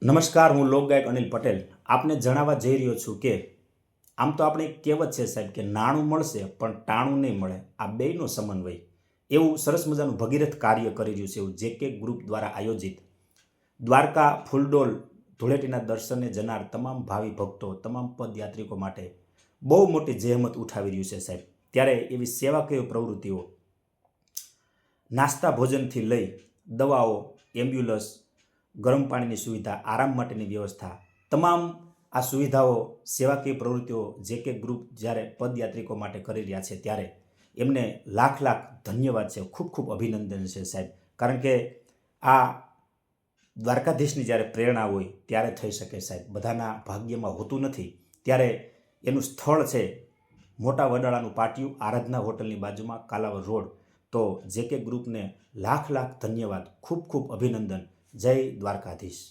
નમસ્કાર, હું લોકગાયક અનિલ પટેલ આપને જણાવવા જઈ રહ્યો છું કે આમ તો આપણે એક કહેવત છે સાહેબ કે નાણું મળશે પણ ટાણું નહીં મળે. આ બેયનો સમન્વય એવું સરસ મજાનું ભગીરથ કાર્ય કરી રહ્યું છે એવું જેકે ગ્રુપ દ્વારા આયોજિત દ્વારકા ફૂલડોલ ધૂળેટીના દર્શને જનાર તમામ ભાવિ ભક્તો, તમામ પદયાત્રિકો માટે બહુ મોટી જહેમત ઉઠાવી રહ્યું છે સાહેબ. ત્યારે એવી સેવાકીય પ્રવૃત્તિઓ નાસ્તા ભોજનથી લઈ દવાઓ, એમ્બ્યુલન્સ, ગરમ પાણીની સુવિધા, આરામ માટેની વ્યવસ્થા, તમામ આ સુવિધાઓ, સેવાકીય પ્રવૃત્તિઓ જેકે ગ્રુપ જ્યારે પદયાત્રિકો માટે કરી રહ્યા છે ત્યારે એમને લાખ લાખ ધન્યવાદ છે, ખૂબ ખૂબ અભિનંદન છે સાહેબ. કારણ કે આ દ્વારકાધીશની જ્યારે પ્રેરણા હોય ત્યારે થઈ શકે સાહેબ, બધાના ભાગ્યમાં હોતું નથી. ત્યારે એનું સ્થળ છે મોટા વડાળાનું પાટિયું, આરાધના હોટલની બાજુમાં, કાલાવડ રોડ. તો જેકે ગ્રુપને લાખ લાખ ધન્યવાદ, ખૂબ ખૂબ અભિનંદન. જય દ્વારકાધીશ.